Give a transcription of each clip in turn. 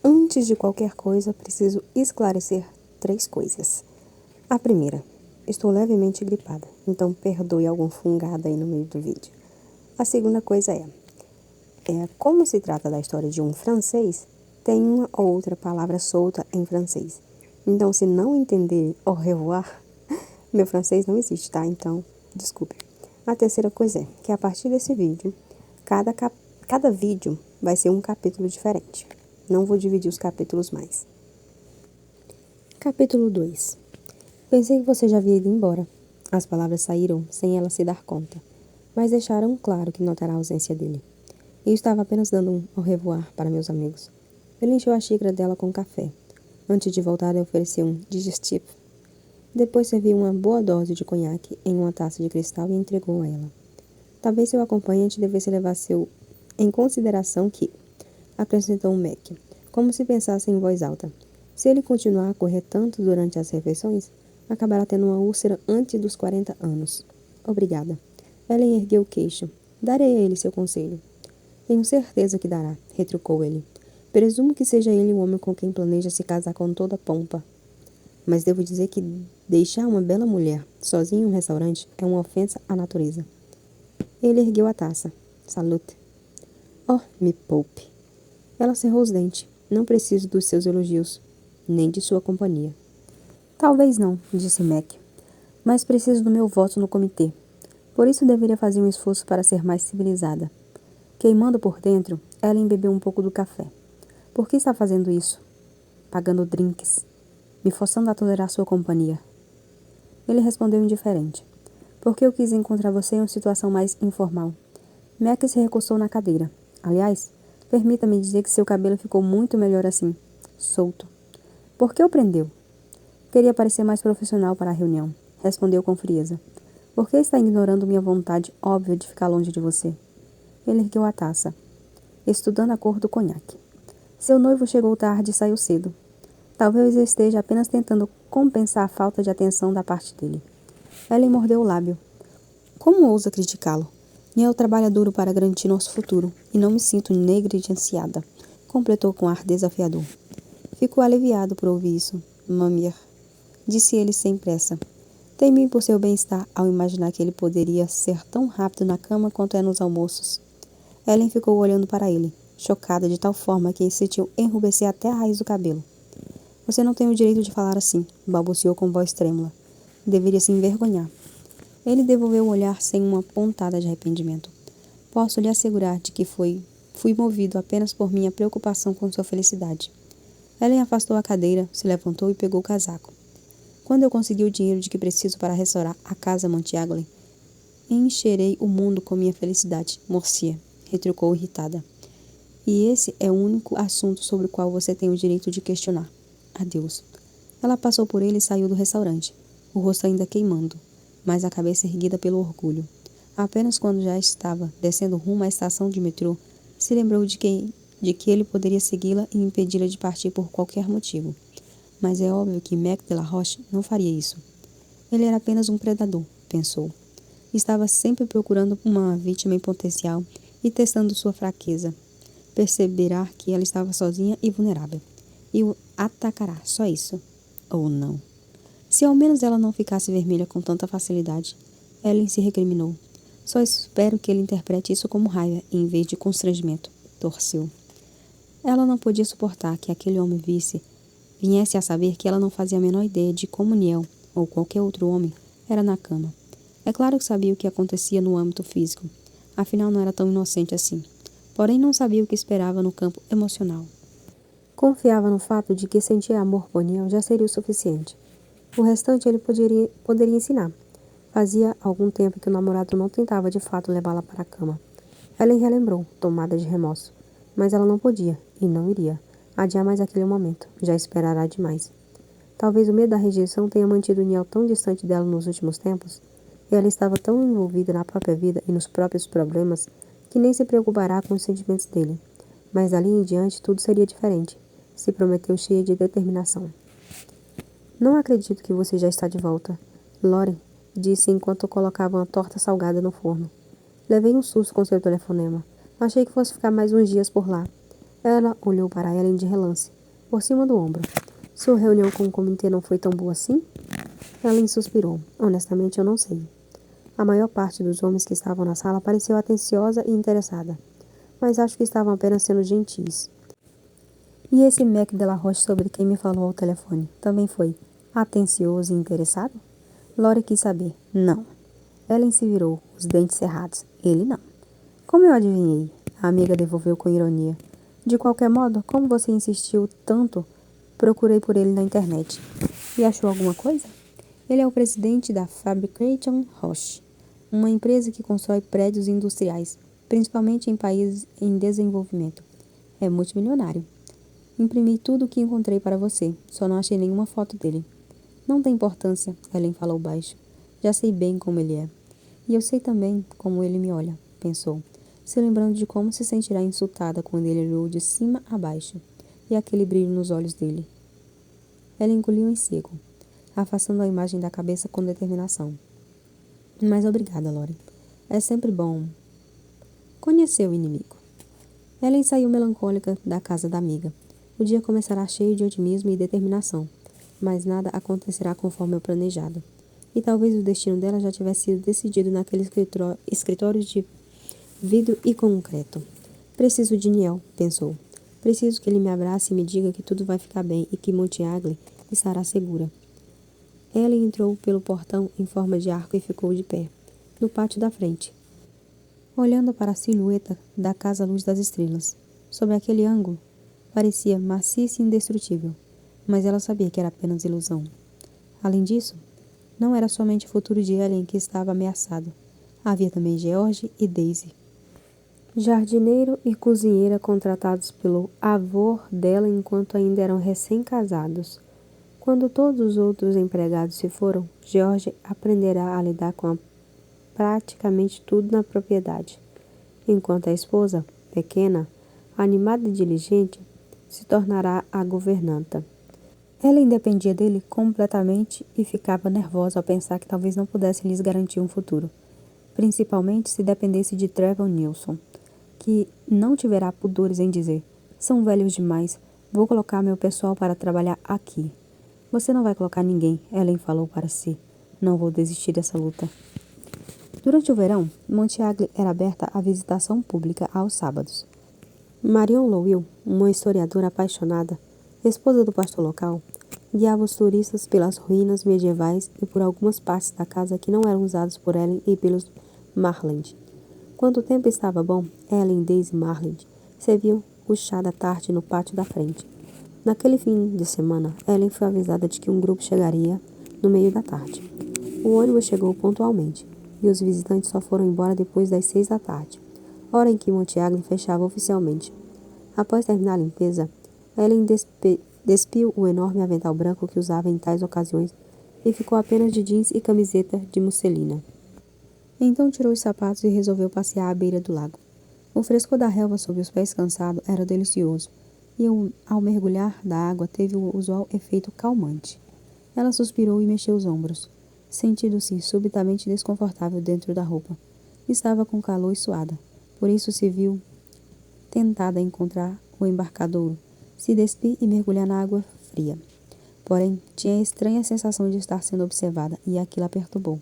Antes de qualquer coisa, preciso esclarecer 3 coisas. A primeira, estou levemente gripada, então perdoe algum fungado aí no meio do vídeo. A segunda coisa como se trata da história de um francês, tem uma ou outra palavra solta em francês. Então, se não entender au revoir, meu francês não existe, tá? Então, desculpe. A terceira coisa é que a partir desse vídeo, cada vídeo vai ser um capítulo diferente. Não vou dividir os capítulos mais. Capítulo 2. Pensei que você já havia ido embora. As palavras saíram sem ela se dar conta, mas deixaram claro que notará a ausência dele. Eu estava apenas dando um au revoir para meus amigos. Ele encheu a xícara dela com café. Antes de voltar, eu ofereci um digestivo. Depois serviu uma boa dose de conhaque em uma taça de cristal e entregou a ela. Talvez seu acompanhante devesse levar em consideração que, acrescentou Mac, como se pensasse em voz alta. Se ele continuar a correr tanto durante as refeições, acabará tendo uma úlcera antes dos 40 anos. Obrigada. Ellen ergueu o queixo. Darei a ele seu conselho. Tenho certeza que dará, retrucou ele. Presumo que seja ele o homem com quem planeja se casar com toda pompa. Mas devo dizer que deixar uma bela mulher sozinha em um restaurante é uma ofensa à natureza. Ele ergueu a taça. Salute. Oh, me poupe. Ela cerrou os dentes. Não preciso dos seus elogios, nem de sua companhia. Talvez não, disse Mac, mas preciso do meu voto no comitê. Por isso deveria fazer um esforço para ser mais civilizada. Queimando por dentro, Ellen bebeu um pouco do café. Por que está fazendo isso? Pagando drinks. Me forçando a tolerar sua companhia. Ele respondeu indiferente. Porque eu quis encontrar você em uma situação mais informal. Mac se recostou na cadeira. Aliás, permita-me dizer que seu cabelo ficou muito melhor assim, solto. Por que o prendeu? Queria parecer mais profissional para a reunião, respondeu com frieza. Por que está ignorando minha vontade óbvia de ficar longe de você? Ele ergueu a taça, estudando a cor do conhaque. Seu noivo chegou tarde e saiu cedo. Talvez eu esteja apenas tentando compensar a falta de atenção da parte dele. Ellen mordeu o lábio. Como ousa criticá-lo? Niel trabalha duro para garantir nosso futuro, e não me sinto negligenciada, completou com ar desafiador. Fico aliviado por ouvir isso, Mamir, disse ele sem pressa. Temi por seu bem-estar ao imaginar que ele poderia ser tão rápido na cama quanto é nos almoços. Ellen ficou olhando para ele, chocada de tal forma que sentiu enrubescer até a raiz do cabelo. Você não tem o direito de falar assim, balbuciou com voz trêmula. Deveria se envergonhar. Ele devolveu o olhar sem uma pontada de arrependimento. Posso lhe assegurar de que fui movido apenas por minha preocupação com sua felicidade. Ellen afastou a cadeira, se levantou e pegou o casaco. Quando eu conseguir o dinheiro de que preciso para restaurar a casa Montiagole, encherei o mundo com minha felicidade, Morcia, retrucou irritada. E esse é o único assunto sobre o qual você tem o direito de questionar. Adeus. Ela passou por ele e saiu do restaurante, o rosto ainda queimando, mas a cabeça erguida pelo orgulho. Apenas quando já estava descendo rumo à estação de metrô, se lembrou de que ele poderia segui-la e impedi-la de partir por qualquer motivo. Mas é óbvio que Mac de la Roche não faria isso. Ele era apenas um predador, pensou. Estava sempre procurando uma vítima em potencial e testando sua fraqueza. Perceberá que ela estava sozinha e vulnerável. E o atacará, só isso. Ou não. Se ao menos ela não ficasse vermelha com tanta facilidade, Ellen se recriminou. Só espero que ele interprete isso como raiva, em vez de constrangimento. Torceu. Ela não podia suportar que aquele homem viesse a saber que ela não fazia a menor ideia de como Niel, ou qualquer outro homem, era na cama. É claro que sabia o que acontecia no âmbito físico. Afinal, não era tão inocente assim. Porém, não sabia o que esperava no campo emocional. Confiava no fato de que sentir amor por Niel já seria o suficiente. O restante ele poderia ensinar. Fazia algum tempo que o namorado não tentava de fato levá-la para a cama. Ellen relembrou, tomada de remorso. Mas ela não podia, e não iria, adiar mais aquele momento. Já esperará demais. Talvez o medo da rejeição tenha mantido Niel tão distante dela nos últimos tempos, e ela estava tão envolvida na própria vida e nos próprios problemas, que nem se preocupará com os sentimentos dele. Mas dali em diante tudo seria diferente, se prometeu cheia de determinação. Não acredito que você já está de volta, Lauren, disse enquanto colocava uma torta salgada no forno. Levei um susto com seu telefonema. Achei que fosse ficar mais uns dias por lá. Ela olhou para Ellen de relance, por cima do ombro. Sua reunião com o comitê não foi tão boa assim? Ellen suspirou. Honestamente, eu não sei. A maior parte dos homens que estavam na sala pareceu atenciosa e interessada, mas acho que estavam apenas sendo gentis. E esse Mac de la Roche sobre quem me falou ao telefone também foi atencioso e interessado? Lori quis saber. Não. Ellen se virou, os dentes cerrados. Ele não. Como eu adivinhei? A amiga devolveu com ironia. De qualquer modo, como você insistiu tanto, procurei por ele na internet. E achou alguma coisa? Ele é o presidente da Fabrication Roche, uma empresa que constrói prédios industriais, principalmente em países em desenvolvimento. É multimilionário. Imprimi tudo o que encontrei para você, só não achei nenhuma foto dele. Não tem importância, Ellen falou baixo. Já sei bem como ele é. E eu sei também como ele me olha, pensou, se lembrando de como se sentirá insultada quando ele olhou de cima a baixo, e aquele brilho nos olhos dele. Ela engoliu em seco, afastando a imagem da cabeça com determinação. Mas obrigada, Lori. É sempre bom conhecer o inimigo. Ellen saiu melancólica da casa da amiga. O dia começará cheio de otimismo e determinação, mas nada acontecerá conforme o planejado. E talvez o destino dela já tivesse sido decidido naquele escritório de vidro e concreto. Preciso de Niel, pensou. Preciso que ele me abrace e me diga que tudo vai ficar bem e que Montiagle estará segura. Ela entrou pelo portão em forma de arco e ficou de pé, no pátio da frente, olhando para a silhueta da casa à luz das estrelas. Sob aquele ângulo, parecia maciça e indestrutível, mas ela sabia que era apenas ilusão. Além disso, não era somente o futuro de Ellen que estava ameaçado. Havia também George e Daisy. Jardineiro e cozinheira contratados pelo avô dela enquanto ainda eram recém-casados. Quando todos os outros empregados se foram, George aprenderá a lidar com praticamente tudo na propriedade, enquanto a esposa, pequena, animada e diligente, se tornará a governanta. Ela independia dele completamente e ficava nervosa ao pensar que talvez não pudesse lhes garantir um futuro, principalmente se dependesse de Trevor Nilsson, que não tiverá pudores em dizer: são velhos demais, vou colocar meu pessoal para trabalhar aqui. Você não vai colocar ninguém, Ellen falou para si. Não vou desistir dessa luta. Durante o verão, Montiagle era aberta à visitação pública aos sábados. Marion Lowell, uma historiadora apaixonada, esposa do pastor local, guiava os turistas pelas ruínas medievais e por algumas partes da casa que não eram usadas por Ellen e pelos Marland. Quando o tempo estava bom, Ellen, Daisy e Marland serviam o chá da tarde no pátio da frente. Naquele fim de semana, Ellen foi avisada de que um grupo chegaria no meio da tarde. O ônibus chegou pontualmente, e os visitantes só foram embora depois das 6 da tarde, hora em que Montiagle fechava oficialmente. Após terminar a limpeza, Ellen despiu o enorme avental branco que usava em tais ocasiões e ficou apenas de jeans e camiseta de musselina. Então tirou os sapatos e resolveu passear à beira do lago. O frescor da relva sob os pés cansados era delicioso, e ao mergulhar da água teve o usual efeito calmante. Ela suspirou e mexeu os ombros, sentindo-se subitamente desconfortável dentro da roupa. Estava com calor e suada, por isso se viu tentada a encontrar o embarcadouro, se despir e mergulhar na água fria. Porém, tinha a estranha sensação de estar sendo observada e aquilo a perturbou.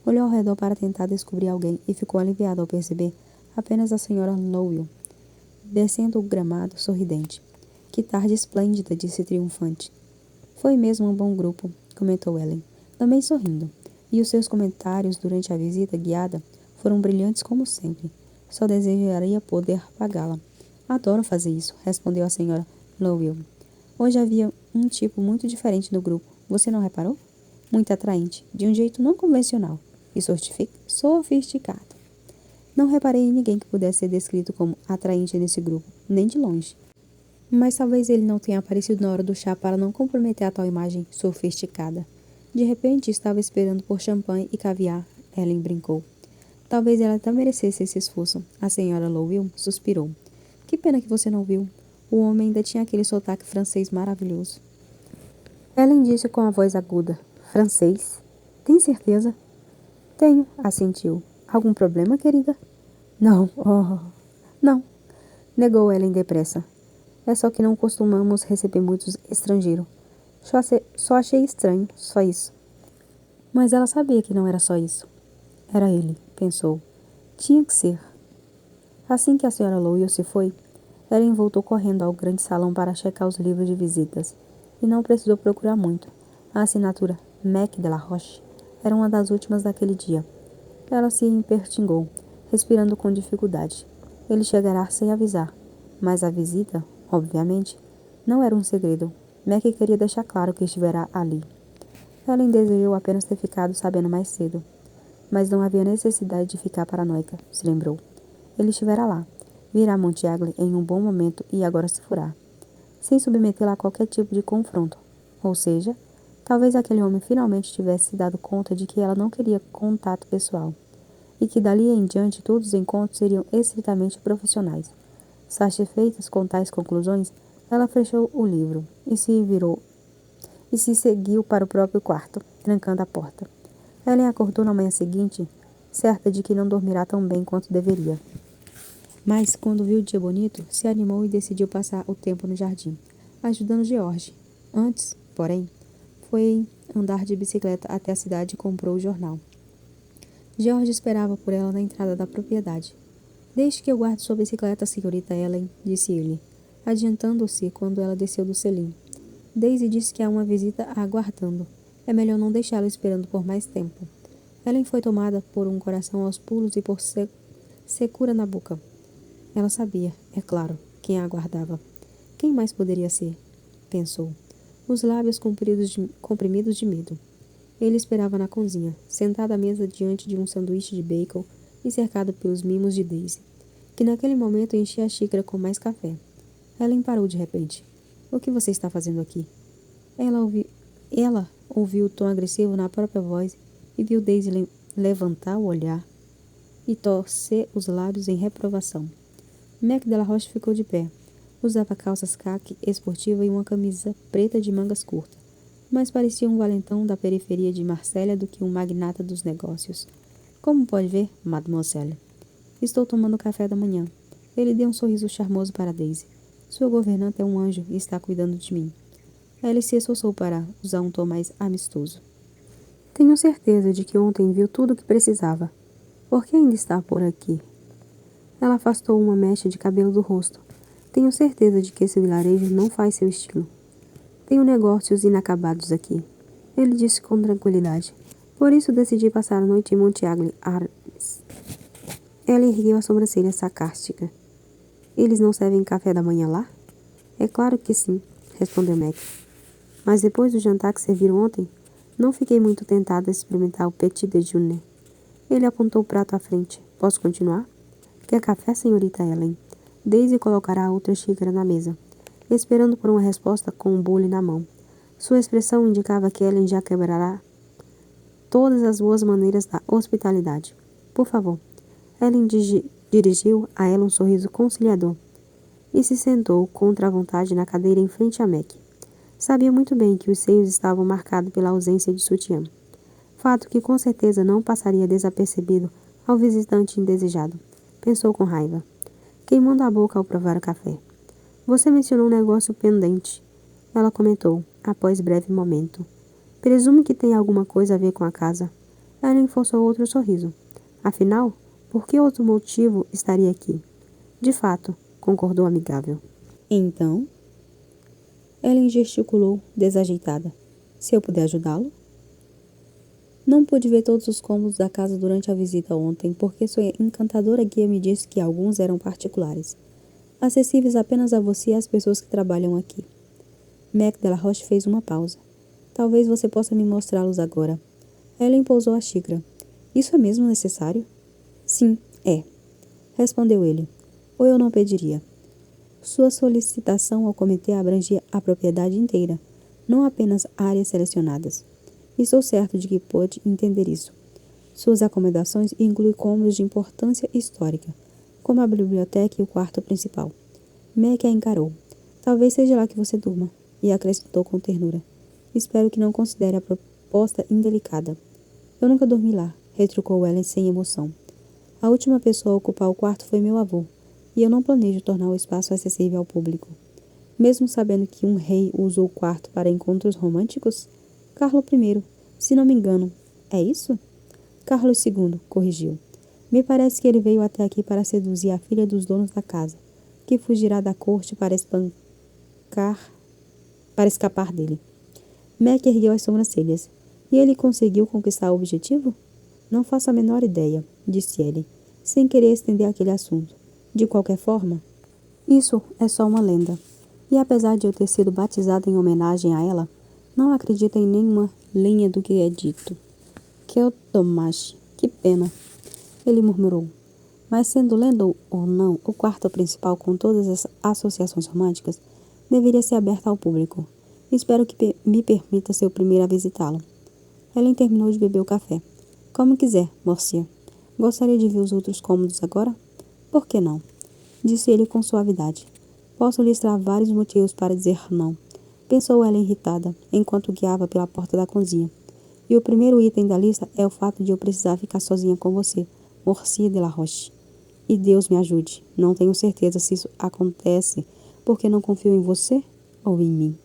Olhou ao redor para tentar descobrir alguém e ficou aliviado ao perceber apenas a senhora Lowell, descendo o gramado sorridente. Que tarde esplêndida, disse triunfante. Foi mesmo um bom grupo, comentou Ellen, também sorrindo. E os seus comentários durante a visita guiada foram brilhantes como sempre. Só desejaria poder pagá-la. Adoro fazer isso, respondeu a senhora Lowell. Hoje havia um tipo muito diferente no grupo. Você não reparou? Muito atraente, de um jeito não convencional e sofisticado. Não reparei em ninguém que pudesse ser descrito como atraente nesse grupo, nem de longe. Mas talvez ele não tenha aparecido na hora do chá para não comprometer a tal imagem sofisticada. De repente, estava esperando por champanhe e caviar, Ellen brincou. Talvez ela até merecesse esse esforço. A senhora Lowell suspirou. Que pena que você não viu. O homem ainda tinha aquele sotaque francês maravilhoso. Ellen disse com a voz aguda. Francês? Tem certeza? Tenho, assentiu. Algum problema, querida? Não, não, negou Ellen depressa. É só que não costumamos receber muitos estrangeiros. Só achei estranho, só isso. Mas ela sabia que não era só isso. Era ele, pensou. Tinha que ser. Assim que a senhora Lowell se foi, Ellen voltou correndo ao grande salão para checar os livros de visitas. E não precisou procurar muito. A assinatura Mac de la Roche era uma das últimas daquele dia. Ela se empertingou, respirando com dificuldade. Ele chegará sem avisar. Mas a visita, obviamente, não era um segredo. Mac queria deixar claro que estivera ali. Ellen desejou apenas ter ficado sabendo mais cedo. Mas não havia necessidade de ficar paranoica, se lembrou. Ele estivera lá. Virá Montiagle em um bom momento e agora se furar. Sem submetê-la a qualquer tipo de confronto. Ou seja, talvez aquele homem finalmente tivesse se dado conta de que ela não queria contato pessoal. E que dali em diante todos os encontros seriam estritamente profissionais. Satisfeitas com tais conclusões, ela fechou o livro e se seguiu para o próprio quarto, trancando a porta. Ellen acordou na manhã seguinte, certa de que não dormirá tão bem quanto deveria. Mas, quando viu o dia bonito, se animou e decidiu passar o tempo no jardim, ajudando George. Antes, porém, foi andar de bicicleta até a cidade e comprou o jornal. George esperava por ela na entrada da propriedade. Deixe que eu guarde sua bicicleta, senhorita Ellen, disse ele, adiantando-se quando ela desceu do selim. Daisy disse que há uma visita a aguardando. É melhor não deixá-la esperando por mais tempo. Ellen foi tomada por um coração aos pulos e por secura na boca. Ela sabia, é claro, quem a aguardava. Quem mais poderia ser? Pensou. Os lábios comprimidos de medo. Ele esperava na cozinha, sentado à mesa diante de um sanduíche de bacon e cercado pelos mimos de Daisy, que naquele momento enchia a xícara com mais café. Ellen parou de repente. O que você está fazendo aqui? Ela ouviu o tom agressivo na própria voz e viu Daisy levantar o olhar e torcer os lábios em reprovação. Mac de la Roche ficou de pé. Usava calças caque esportiva e uma camisa preta de mangas curtas, mas parecia um valentão da periferia de Marsella do que um magnata dos negócios. Como pode ver, mademoiselle? Estou tomando café da manhã. Ele deu um sorriso charmoso para Daisy. Sua governanta é um anjo e está cuidando de mim. Ela se esforçou para usar um tom mais amistoso. Tenho certeza de que ontem viu tudo o que precisava. Por que ainda está por aqui? Ela afastou uma mecha de cabelo do rosto. Tenho certeza de que esse vilarejo não faz seu estilo. Tenho negócios inacabados aqui. Ele disse com tranquilidade. Por isso decidi passar a noite em Montiagle Arms. Ela ergueu a sobrancelha sarcástica. Eles não servem café da manhã lá? É claro que sim, respondeu Mac. Mas depois do jantar que serviram ontem, não fiquei muito tentada a experimentar o petit déjeuner. Ele apontou o prato à frente. Posso continuar? Quer café, senhorita Ellen? Daisy colocará outra xícara na mesa, esperando por uma resposta com um bule na mão. Sua expressão indicava que Ellen já quebrará todas as boas maneiras da hospitalidade. Por favor. Ellen dirigiu a ela um sorriso conciliador e se sentou contra a vontade na cadeira em frente a Mac. Sabia muito bem que os seios estavam marcados pela ausência de sutiã. Fato que com certeza não passaria desapercebido ao visitante indesejado. Pensou com raiva, queimando a boca ao provar o café. Você mencionou um negócio pendente. Ela comentou, após breve momento. Presumo que tem alguma coisa a ver com a casa. Ellen forçou outro sorriso. Afinal, por que outro motivo estaria aqui? De fato, concordou amigável. Então? Ellen gesticulou, desajeitada. Se eu puder ajudá-lo? Não pude ver todos os cômodos da casa durante a visita ontem, porque sua encantadora guia me disse que alguns eram particulares, acessíveis apenas a você e às pessoas que trabalham aqui. Mac de la Roche fez uma pausa. Talvez você possa me mostrá-los agora. Ellen pousou a xícara. Isso é mesmo necessário? Sim, é, respondeu ele. Ou eu não pediria. Sua solicitação ao comitê abrangia a propriedade inteira, não apenas áreas selecionadas. Estou certo de que pode entender isso. Suas acomodações incluem cômodos de importância histórica, como a biblioteca e o quarto principal. Mac a encarou. Talvez seja lá que você durma, e acrescentou com ternura. Espero que não considere a proposta indelicada. Eu nunca dormi lá, retrucou Ellen sem emoção. A última pessoa a ocupar o quarto foi meu avô, e eu não planejo tornar o espaço acessível ao público. mesmo sabendo que um rei usou o quarto para encontros românticos? Carlo I, se não me engano. É isso? Carlos II, corrigiu. Me parece que ele veio até aqui para seduzir a filha dos donos da casa, que fugirá da corte para escapar dele. Mac ergueu as sobrancelhas. E ele conseguiu conquistar o objetivo? Não faço a menor ideia, disse ele, sem querer estender aquele assunto. De qualquer forma, isso é só uma lenda. E apesar de eu ter sido batizado em homenagem a ela, não acredito em nenhuma linha do que é dito. Kyotomashi, que pena, ele murmurou. Mas sendo lenda ou não, o quarto principal com todas as associações românticas deveria ser aberto ao público. Espero que me permita ser o primeiro a visitá-lo. Helen terminou de beber o café. Como quiser, Morcia. Gostaria de ver os outros cômodos agora? Por que não? Disse ele com suavidade. Posso listar vários motivos para dizer não. Pensou ela irritada, enquanto guiava pela porta da cozinha. E o primeiro item da lista é o fato de eu precisar ficar sozinha com você, Morcia de la Roche. E Deus me ajude. Não tenho certeza se isso acontece porque não confio em você ou em mim.